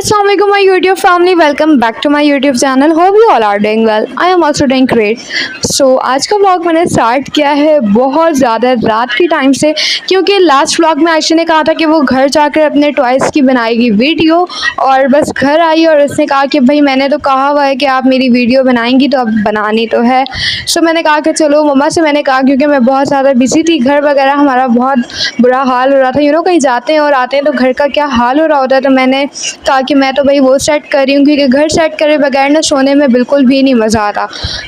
Assalamu alaikum my YouTube family, welcome back to my YouTube channel. Hope you all are doing well. I am also doing great. So आज का vlog मैंने start किया है बहुत ज़्यादा रात की टाइम से, क्योंकि लास्ट व्लॉग में आयशा ने कहा था कि वो घर जाकर अपने टॉयज़ की बनाएगी वीडियो, और बस घर आई और उसने कहा कि भाई मैंने तो कहा हुआ है कि आप मेरी वीडियो बनाएंगी तो अब बनानी तो है। सो मैंने कहा कि चलो मम्मा से मैंने कहा, क्योंकि मैं बहुत ज़्यादा बिजी थी, घर वगैरह हमारा बहुत बुरा हाल हो रहा था, कहीं जाते हैं और आते हैं तो घर का क्या हाल हो रहा होता है। तो मैंने कहा कि मैं तो भाई वो सेट कर रही हूँ, क्योंकि घर सेट करे बगैर ना सोने में बिल्कुल भी नहीं मज़ा आता।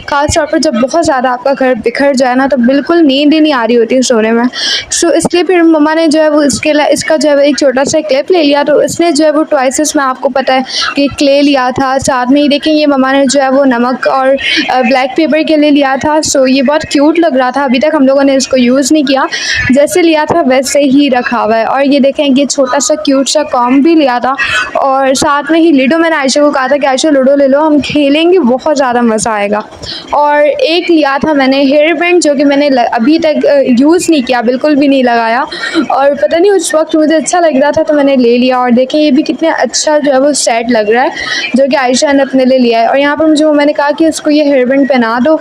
खास तौर पर जब बहुत ज़्यादा आपका घर बिखर जाए ना तो बिल्कुल नींद ही नहीं आ रही होती है सोने में। सो इसलिए फिर मम्मा ने जो है वो इसका जो है एक छोटा सा क्लिप ले लिया। तो इसने जो है वो टॉयसेस में आपको पता है कि क्ले लिया था, साथ में ही देखें ये मम्मा ने जो है वो नमक और ब्लैक पेपर के लिए लिया था। सो ये बहुत क्यूट लग रहा था। अभी तक हम लोगों ने इसको यूज़ नहीं किया, जैसे लिया था वैसे ही रखा हुआ है। और ये देखें ये छोटा सा क्यूट सा कॉम्ब भी लिया था, और साथ में ही लूडो मैंने आयशा को कहा था कि आयशा लूडो ले लो, हम खेलेंगे, बहुत ज़्यादा मज़ा आएगा। और एक लिया था मैंने हेयर बैंड, जो कि मैंने अभी तक यूज़ नहीं किया, बिल्कुल भी नहीं लगाया, और पता नहीं उस वक्त मुझे अच्छा लग रहा था तो मैंने ले लिया। और देखें ये भी कितने अच्छा जो है वो सेट लग रहा है, जो कि आयशा ने अपने लिए लिया है। और यहाँ पर मुझे मैंने कहा कि इसको ये हेयर बैंड पहना दो,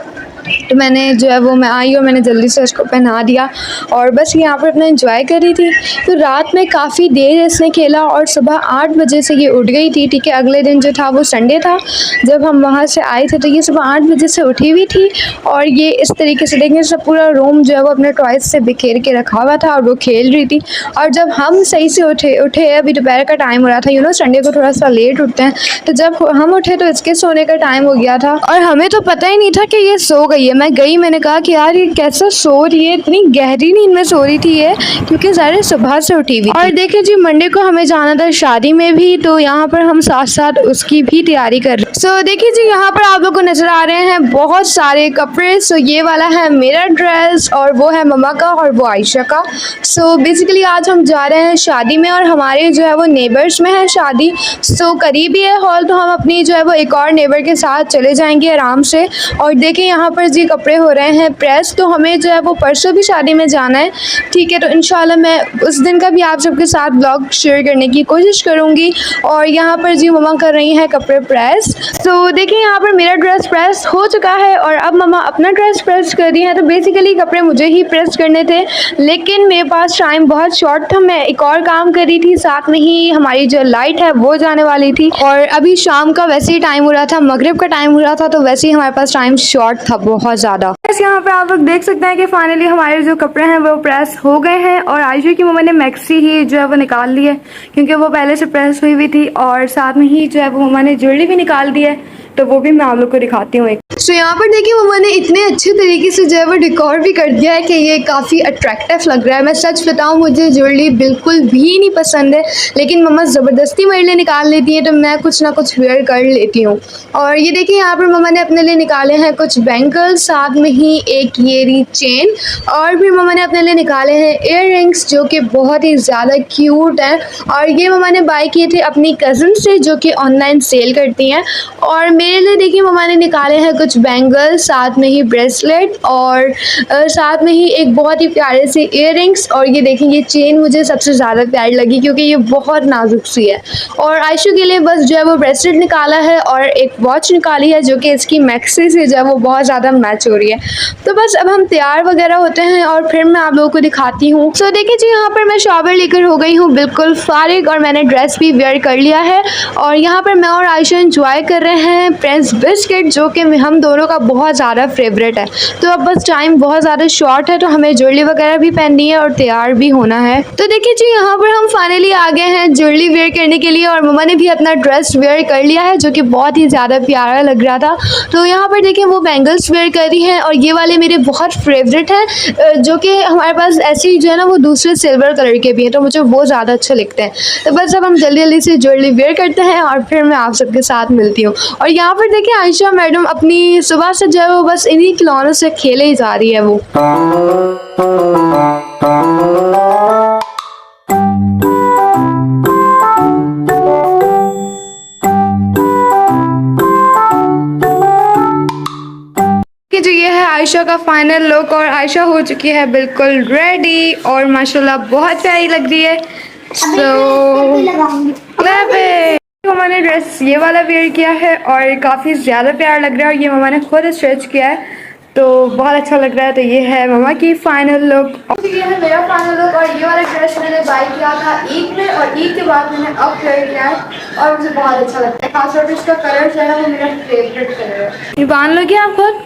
तो मैंने जो है वो मैं आई और मैंने जल्दी से उसको पहना दिया, और बस यहाँ पर अपना एंजॉय कर रही थी। तो रात में काफ़ी देर इसने खेला और सुबह 8 बजे से ये उठ गई थी। ठीक है, अगले दिन जो था वो संडे था, जब हम वहाँ से आए थे तो ये सुबह 8 बजे से उठी हुई थी, और ये इस तरीके से देखें सब पूरा रूम जो है वो अपने टॉयज से बिखेर के रखा हुआ था और वो खेल रही थी। और जब हम सही से उठे अभी दोपहर का टाइम हो रहा था, संडे को थोड़ा सा लेट उठते हैं, तो जब हम उठे तो इसके सोने का टाइम हो गया था, और हमें तो पता ही नहीं था कि ये सो गई है। मैं गई, मैंने कहा कि यार ये कैसा सो रही है, इतनी गहरी नींद में सो रही थी ये, क्योंकि सारे सुबह से उठी हुई। और देखिए जी, मंडे को हमें जाना था शादी में भी, तो यहाँ पर हम साथ साथ उसकी भी तैयारी कर रहे हैं। सो देखिए जी, यहाँ पर आप लोग को नजर आ रहे हैं बहुत सारे कपड़े। सो ये वाला है मेरा ड्रेस, और वो है मम्मा का, और वो आयशा का। सो बेसिकली आज हम जा रहे हैं शादी में, और हमारे जो है वो नेबर्स में है शादी। सो करीब ही है हॉल, तो हम अपनी जो है वो एक और नेबर के साथ चले जाएंगे आराम से। और देखिए यहाँ पर जी कपड़े हो रहे हैं प्रेस, तो हमें जो है वो परसों भी शादी में जाना है। ठीक है, तो इंशाल्लाह मैं उस दिन का भी आप सबके साथ ब्लॉग शेयर करने की कोशिश करूँगी। और यहाँ पर जी मम्मा कर रही हैं कपड़े प्रेस। तो देखिए यहाँ पर मेरा ड्रेस प्रेस हो चुका है, और अब मम्मा अपना ड्रेस प्रेस कर रही हैं। तो बेसिकली कपड़े मुझे ही प्रेस करने थे, लेकिन मेरे पास टाइम बहुत शॉर्ट था, मैं एक और काम कर रही थी, साथ में ही हमारी जो लाइट है वो जाने वाली थी, और अभी शाम का वैसे ही टाइम हो रहा था, मगरिब का टाइम हो रहा था, तो वैसे ही हमारे पास टाइम शॉर्ट था बहुत ज़्यादा। यहाँ पर आप लोग देख सकते हैं कि फाइनली हमारे जो कपड़े हैं वो प्रेस हो गए हैं, और आयशा की मम्मा ने मैक्सी ही जो है वो निकाल ली है, क्योंकि वो पहले से प्रेस हुई हुई थी, और साथ में ही जो है वो मम्मा ने ज्वेलरी भी निकाल दी है, तो वो भी मैं आप लोग को दिखाती हूँ। सो यहाँ पर देखिए मम्मा ने इतने अच्छे तरीके से जो है वो डेकोर भी कर दिया है कि ये काफ़ी अट्रैक्टिव लग रहा है। मैं सच बताऊँ, मुझे ज्वेलरी बिल्कुल भी नहीं पसंद है, लेकिन मम्मा ज़बरदस्ती मेरे लिए निकाल लेती है, तो मैं कुछ ना कुछ वेयर कर लेती हूँ। और ये देखिए यहाँ पर मम्मा ने अपने लिए निकाले हैं कुछ बैंगल्स, साथ में ही एक ये चेन, और फिर मम्मा ने अपने लिए निकाले हैं इयर रिंग्स, जो कि बहुत ही ज़्यादा क्यूट हैं। और ये मम्मा ने बाय किए थे अपनी कज़न से, जो कि ऑनलाइन सेल करती हैं। और मेरे लिए देखिए मम्मा ने निकाले हैं कुछ बैंगल्स, साथ में ही ब्रेसलेट, और साथ में ही एक बहुत ही प्यारे से इयर रिंग्स। और ये देखें ये चेन मुझे सबसे ज़्यादा प्यारी लगी, क्योंकि ये बहुत नाजुक सी है। और आयशा के लिए बस जो है वो ब्रेसलेट निकाला है, और एक वॉच निकाली है, जो कि इसकी मैक्सी से जो है वो बहुत ज़्यादा मैच हो रही है। तो बस अब हम तैयार वगैरह होते हैं, और फिर मैं आप लोगों को दिखाती हूँ। सो देखिए जी, यहाँ पर मैं शावर लेकर हो गई हूँ बिल्कुल फारिग, और मैंने ड्रेस भी वेयर कर लिया है। और यहाँ पर मैं और आयशा एंजॉय कर रहे हैं प्रिंस बिस्किट, जो कि हम दोनों का बहुत ज़्यादा फेवरेट है। तो अब बस टाइम बहुत ज़्यादा शॉर्ट है, तो हमें ज्वेलरी वगैरह भी पहननी है और तैयार भी होना है। तो देखिए जी, यहाँ पर हम फाइनली आ गए हैं ज्वेलरी वेयर करने के लिए, और मम्मा ने भी अपना ड्रेस वेयर कर लिया है, जो कि बहुत ही ज़्यादा प्यारा लग रहा था। तो यहाँ पर देखिए वो बैंगल्स वेयर कर रही हैं, और ये वाले मेरे बहुत फेवरेट हैं, जो कि हमारे पास ऐसी जो है ना वो दूसरे सिल्वर कलर के भी हैं, तो मुझे वो ज़्यादा अच्छे लगते हैं। तो बस अब हम जल्दी जल्दी से ज्वेलरी वेयर करते हैं, और फिर मैं आप सबके साथ मिलती हूँ। और यहाँ पर देखिए आयशा मैडम अपनी सुबह से जो है वो बस इन्हीं खिलौनों से खेले ही जा रही है वो। जो ये है आयशा का फाइनल लुक, और आयशा हो चुकी है बिल्कुल रेडी, और माशाल्लाह बहुत प्यारी लग रही है। सो मैंने ड्रेस ये वाला वेयर किया है और काफ़ी ज़्यादा प्यारा लग रहा है और ये मम्मा ने खुद स्टिच किया है तो बहुत अच्छा लग रहा है। तो ये है मम्मा की फाइनल लुक। ये है मेरा फाइनल लुक और ये वाला ड्रेस मैंने बाय किया था ईद में और ईद के बाद मैंने अब वेयर किया है और मुझे बहुत अच्छा लगता है। खासतौर पर इसका कलर जो है वो मेरा फेवरेट कलर है। ये बांध लोगे आप खुद।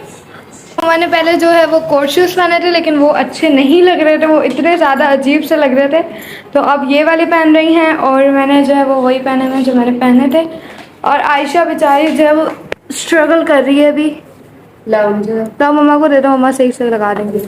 मैंने पहले जो है वो कोट शूज़ पहने थे लेकिन वो अच्छे नहीं लग रहे थे, वो इतने ज़्यादा अजीब से लग रहे थे तो अब ये वाले पहन रही हैं और मैंने जो है वो वही पहने हुए जो मैंने पहने थे। और आयशा बेचारी जो है वो स्ट्रगल कर रही है अभी। तो मम्मा को दे दो, मम्मा सही से लगा देंगे।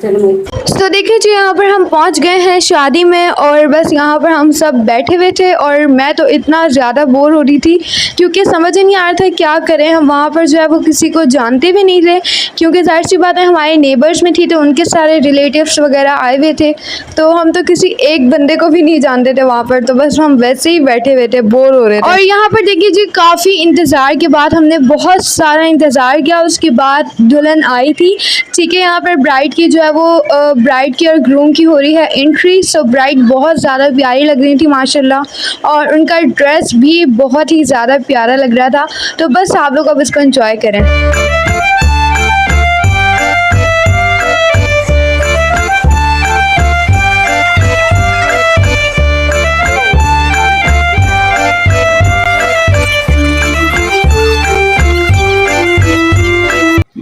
तो देखिए जी यहाँ पर हम पहुँच गए हैं शादी में और बस यहाँ पर हम सब बैठे हुए थे और मैं तो इतना ज़्यादा बोर हो रही थी क्योंकि समझ ही नहीं आ रहा था क्या करें। हम वहाँ पर जो है वो किसी को जानते भी नहीं थे क्योंकि ज़ाहिर सी बात है हमारे नेबर्स में थी तो उनके सारे रिलेटिव्स वगैरह आए हुए थे तो हम तो किसी एक बंदे को भी नहीं जानते थे वहाँ पर। तो बस हम वैसे ही बैठे हुए थे, बोर हो रहे थे। और यहाँ पर देखिए जी काफ़ी इंतज़ार के बाद हमने बहुत सारा इंतज़ार किया, उसके बाद दुल्हन आई थी। ठीक है, यहाँ पर ब्राइड की जो है वो ब्राइड की और ग्रूम की हो रही है एंट्री। सो ब्राइड बहुत ज़्यादा प्यारी लग रही थी माशाल्लाह और उनका ड्रेस भी बहुत ही ज़्यादा प्यारा लग रहा था। तो बस आप लोग अब इसको एंजॉय करें।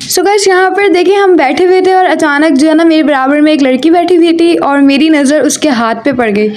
सो गाइस यहाँ पर देखिए हम बैठे हुए थे और अचानक जो है ना मेरे बराबर में एक लड़की बैठी हुई थी और मेरी नज़र उसके हाथ पे पड़ गई।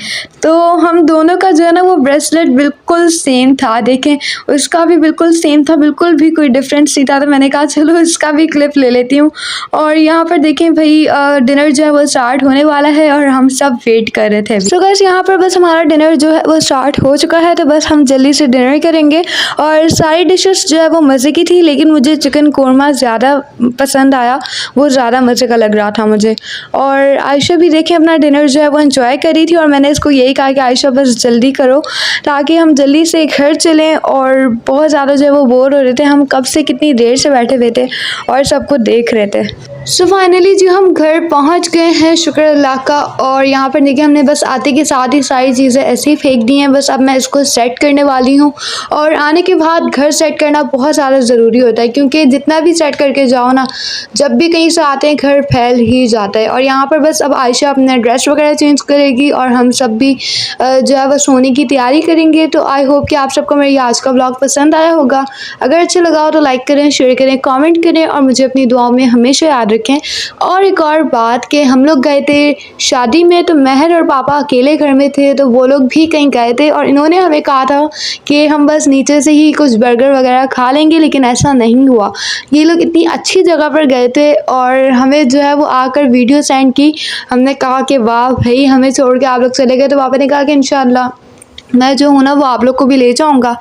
तो हम दोनों का जो है ना वो ब्रेसलेट बिल्कुल सेम था। देखें उसका भी बिल्कुल सेम था, बिल्कुल भी कोई डिफरेंस नहीं था। तो मैंने कहा चलो इसका भी क्लिप ले लेती हूँ। और यहाँ पर देखें भाई डिनर जो है वो स्टार्ट होने वाला है और हम सब वेट कर रहे थे। सो गाइस यहाँ पर बस हमारा डिनर जो है वो स्टार्ट हो चुका है तो बस हम जल्दी से डिनर करेंगे। और सारी डिशेस जो है वो मज़े की थी लेकिन मुझे चिकन कोरमा ज़्यादा पसंद आया, वो ज़्यादा मज़े का लग रहा था मुझे। और आयशा भी देखें अपना डिनर जो है वो एंजॉय कर रही थी और मैंने इसको यही कहा कि आयशा बस जल्दी करो ताकि हम जल्दी से घर चलें। और बहुत ज़्यादा जो है वो बोर हो रहे थे, हम कब से कितनी देर से बैठे हुए थे और सबको देख रहे थे। सो फाइनली जी हम घर पहुंच गए हैं, शुक्र अल्लाह का। और यहाँ पर देखिए हमने बस आते के साथ ही सारी चीज़ें ऐसे ही फेंक दी हैं। बस अब मैं इसको सेट करने वाली हूँ और आने के बाद घर सेट करना बहुत ज़्यादा ज़रूरी होता है क्योंकि जितना भी सेट करके जाओ ना, जब भी कहीं से आते हैं घर फैल ही जाता है। और यहाँ पर बस अब आयशा अपना ड्रेस वगैरह चेंज करेगी और हम सब भी जो है वो सोने की तैयारी करेंगे। तो आई होप कि आप सबको मेरी आज का ब्लॉग पसंद आया होगा। अगर अच्छा लगा हो तो लाइक करें, शेयर करें, कमेंट करें और मुझे अपनी दुआओं में हमेशा याद रखें। और एक और बात कि हम लोग गए थे शादी में तो महर और पापा अकेले घर में थे तो वो लोग भी कहीं गए थे और इन्होंने हमें कहा था कि हम बस नीचे से ही कुछ बर्गर वगैरह खा लेंगे, लेकिन ऐसा नहीं हुआ। ये लोग इतनी अच्छी जगह पर गए थे और हमें जो है वो आकर वीडियो सेंड की। हमने कहा कि वाह भाई हमें छोड़ के आप लोग चले गए। तो पापा ने कहा कि इंशाल्लाह मैं जो हूँ ना वो आप लोग को भी ले जाऊँगा।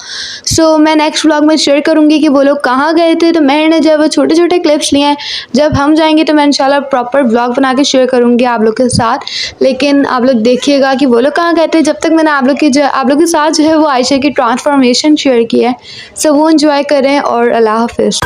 सो मैं नेक्स्ट व्लॉग में शेयर करूँगी कि वो लोग कहाँ गए थे। तो मैंने जब वो छोटे छोटे क्लिप्स लिए हैं, जब हम जाएंगे तो मैं इंशाल्लाह प्रॉपर व्लॉग बना के शेयर करूँगी आप लोग के साथ। लेकिन आप लोग देखिएगा कि वो लोग कहाँ गए थे। जब तक मैंने आप लोग के साथ जो है वो आयशा की ट्रांसफॉर्मेशन शेयर की है। सो वो एंजॉय करें और अल्लाह हाफिज़।